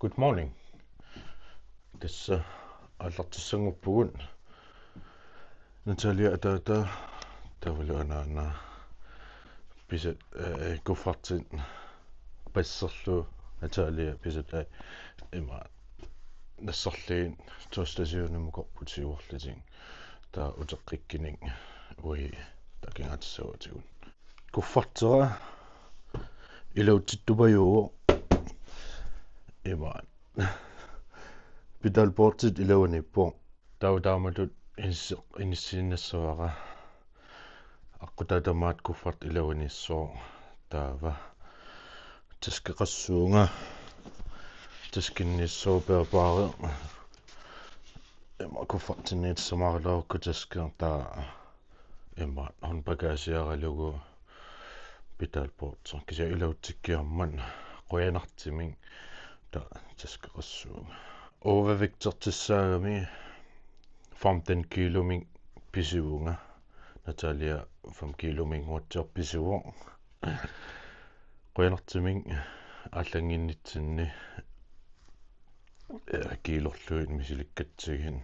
Good morning. Tässä allartissanguppugun Natalia atata tavaluanaana pisat kuffartin passerlu Natalia pisat ima nassarliin tuostasiunumukorputiuorluting taa uteqqikkining ui takingatissuutigun kuffartera ilauttupayuu ima Bidalportit ilawaniippo tautaamatut inissiinnassavaqa aqutatamaat kuffart ilawanissoo taava taskeqassuunga taskinnissoo peapaare ima kuffartinniitsamaarilauukku taskeertaa ima hon bagasiaralugu Bidalport kisia ilautikkiarman qoyanartiming ta taskeqassuunga overvægtertissaagami 15 kiloming pisiunga Natalia 5 kiloming watterpisuor qoyanartiming аллангиннитсинни килорлуит мисиликкатсигин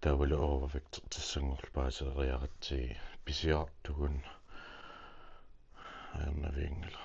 таавалу overvægtertissangorlu паасериаратсиги писиартугун аернавиингила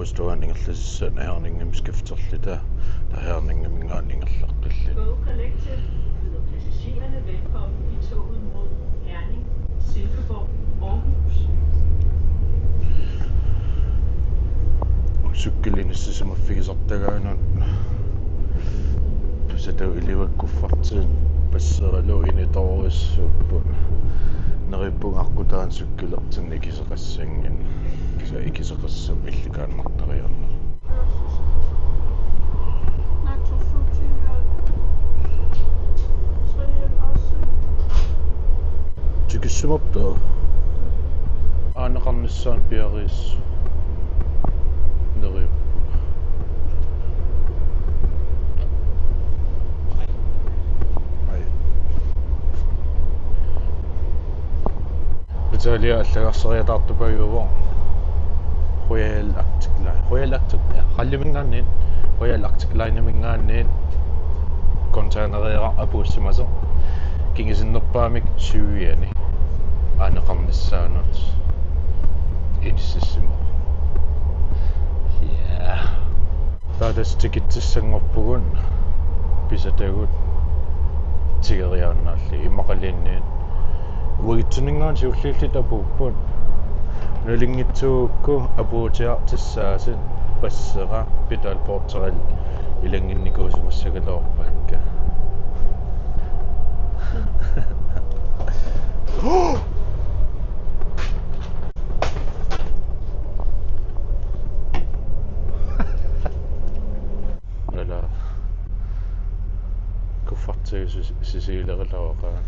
Stuanningerlissaan herning skifterlita der herningemingaanningerlaqqilli Go Collective byder passagererne velkommen i toget mod Herning, Silkeborg, Aarhus. Sukkelinissisumaffigisartagaanun pasatau ilivakkuffartiin passeralu initorissuppu nerippungaqqutaан sukkilertinni kiseqassangin kisa ikiseqassam illikaannartariarna tikissumaptaa aaneqarnissaan piariissu nerippu Natalia allagarseriataartupayuvo Royal Arctic qallimingaanniin Royal Arctic Line-mingaanniin containeriera apuussimaso kingisinnerpaamik suuiani aaneqarnissaanut inississimo taatas tikitsissangorpugun pisatagut tigeriaannaalli immaqaliinniin uigitsuningaan siullillitapuupput nulingitsuukku apuutiartissaasin passera Bidalporteral ilanginnikuusumassagaloorpakka ala kuffartigisisiilerilaoqaa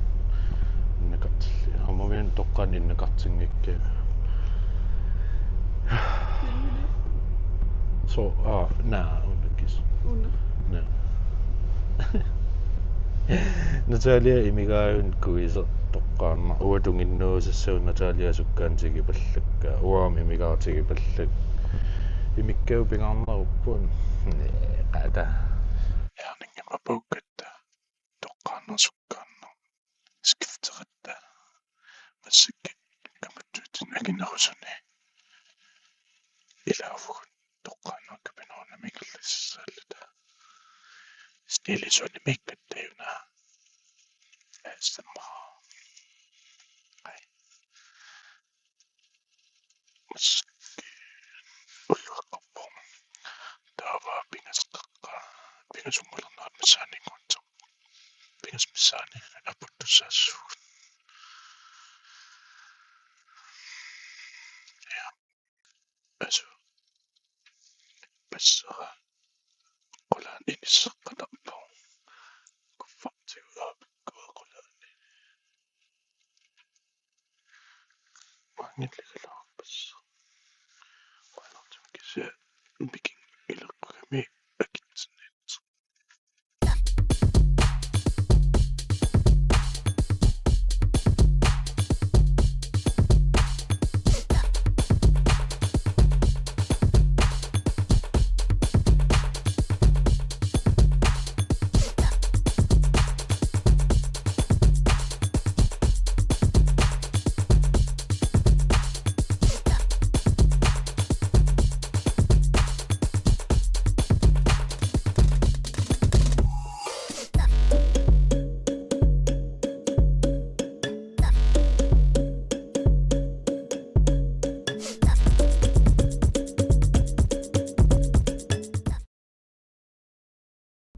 innakartilli hammavian toqqaan innakartinngikka so unnakis na Natalia imigaayun kuisa toqqaarna uatunginnuusassaun Natalia sukkaantigi pallakka uaam imigaartigi pallak imikkau pingaarnaruppun qaata yaarningama puukkatta toqqaarna sukkaarna skifteritta massakka kamattuutin aginnerusuni ilaavugun toqqaarnaakka pinoornamikerlissaalluta Lille sunni mikketteyuna. Estama. Ai. Maski. Ulluaqappu. Tava pingaskakka. Pingasumulunnaat misani kunta. Pingas misani aputtusassu. Ja. Asu. Passara. Qolaan inissaqqanappu. Kuffartiguaapikku qolaani. Maangilligalaappassa. Qalaartum kisa biking ilaqqami akitsinniit.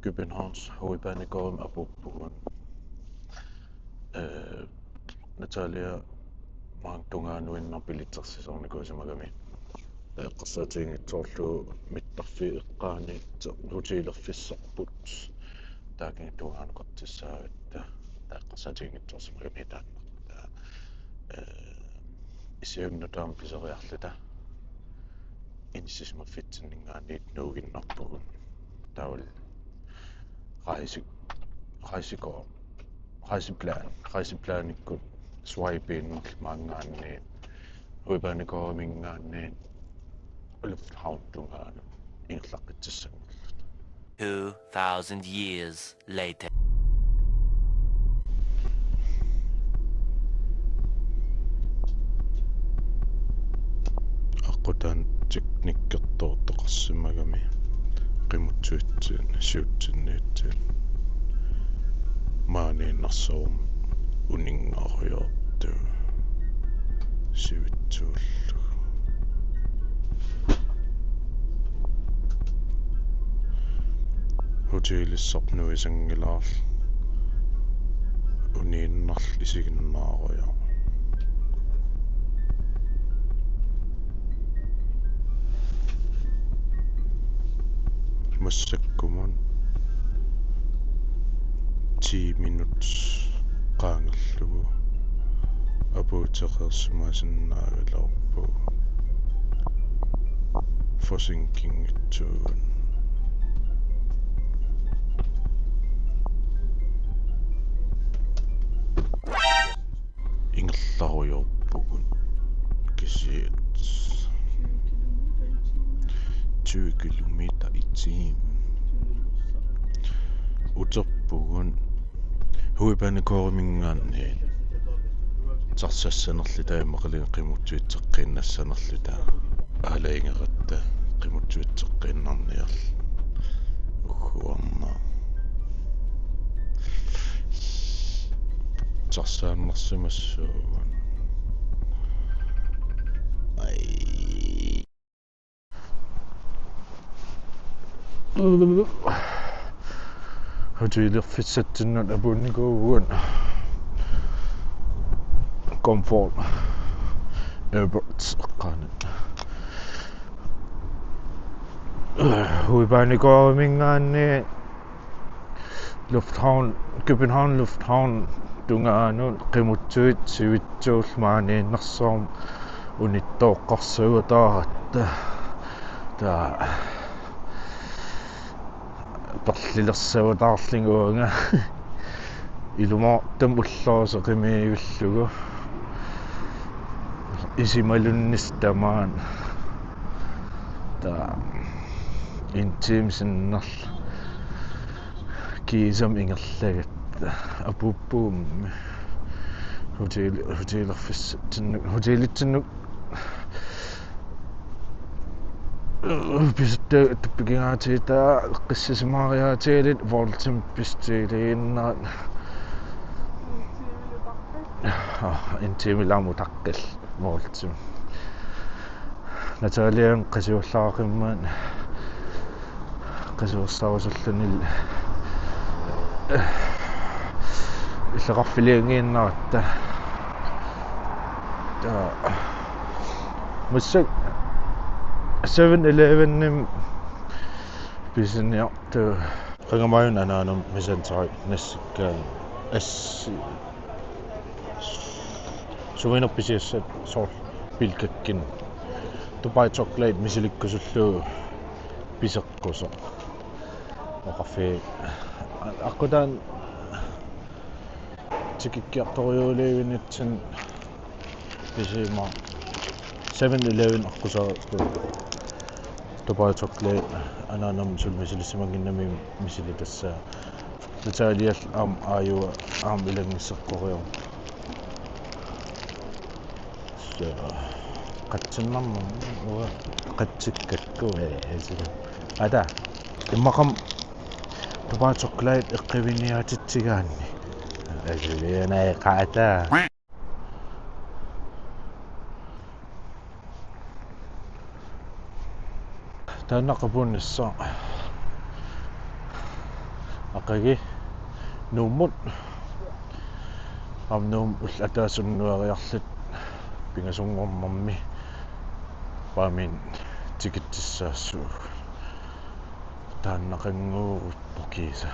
Københavns hovedbanegård apuppuun. Natalia maangtungaanuinnar pilitsersisornikuusimagami. Qassatiingitsoorlu mittarfi eqqaani hutiilerfissarput. Taakin tungaanuqartissaavitta. Qassatiingitsorsimagami taannarta. Isiumnutaam piseriarlita. Insismaffitsinngaaniit nuuginnarpugun. Taul rejseplan swiping mangaanni uibanikomingaanni lufthavntungaanu ingerlaqqitsissangulla 2,000 years later. aqutan teknikkertoortoqarsimagami qimutsuitsiin siutsinniitsil maaniinnarsawum uningaariortu sivitsuullu hoteelissarnuisangilaarl uniinnarl isiginnaaruja массаккумун 10 минут qaangerlugu apuuteqersumaasinnaagalarpu forsinkingitsuun ingerlarujorpugun kisiit 20 kilometer i timen. Uterpugun huibanikoormingaanni tarsassanerlita imaqalin qimutsuitseqqinnassanerlita aalaingeratta qimutsuitseqqinnarniarl uhuarna tarsaannersumassuugun ai hoteelerfissattinnut apunnikuuguun comfort airports eqqaanat huibanikoormingaanni lufthavn København lufthavn tungaanun qimutsuit sivitsuulmaaniinnersoorm unittooqqarsuutaratta taa perlilersautaarlinguunga ilumortam ullooseqimiigullugu isimalunnistamaan ta intiimsinnerl kiisam ingerlagatta apuppuummi hoteelerfissattinnu hoteelitsinnu Piste tuppikingaatiita qissisimaariaatiilit voltim pistiiliinnaat intiimilaamu taqqil voltim natalian qasiullaaqimmaan qasuussaarusullanil illeqarfiliangiinnaраtta mussak 7-Eleven bisniartu qangamayun anaanum misantari nassikkaan assi suvinerpisiassat sort pilkakkin Dubai chocolate misilikkusullu piseqquso oqaffi aqutaan tikikkiartoriuliivinitsin pisima 7-Eleven aqusaaqu Dubai chocolate anaanam sul misilissimanginnami misilitassa natalial aayua ilangisseqqoriu qatsinnermu uga qatsikkakku asila ada immaqam Dubai chocolate eqqiviniatitsigaanni asiliana qaata taannaqapunnissa aqagi nuummut amnuum ullataassunnuariarlut pingasungormarmi paamin tikittissaassu taannaqanguurut pukiisa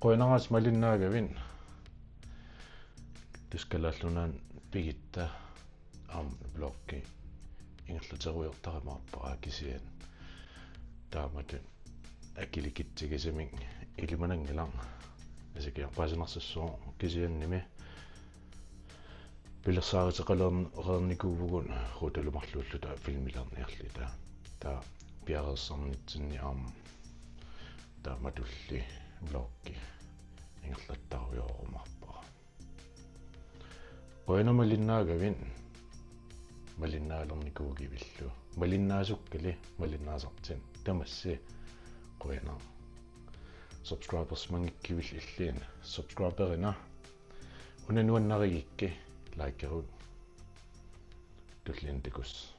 qoinangas malinnaagavin tuskalaallunan pigitta blokki ingerluteruiortarimaarpara kisian taamatun akilikittigisaming ilimanangilang asikiarpaasinarsassuu kisiannimi pilersaariteqalerernikuuvugun ruutalumarluulluta filmilerniarlita taa piarersarnitsinni taamatulli blokki ingerlattaruйоорумарпара qoina malinnaagavin malinnaalernikuugivillu malinnaasukkali malinnaasartin tamassi qoina subscribers mangikkivill illiin subscriberina unanuannarigikki likeerut tullintikus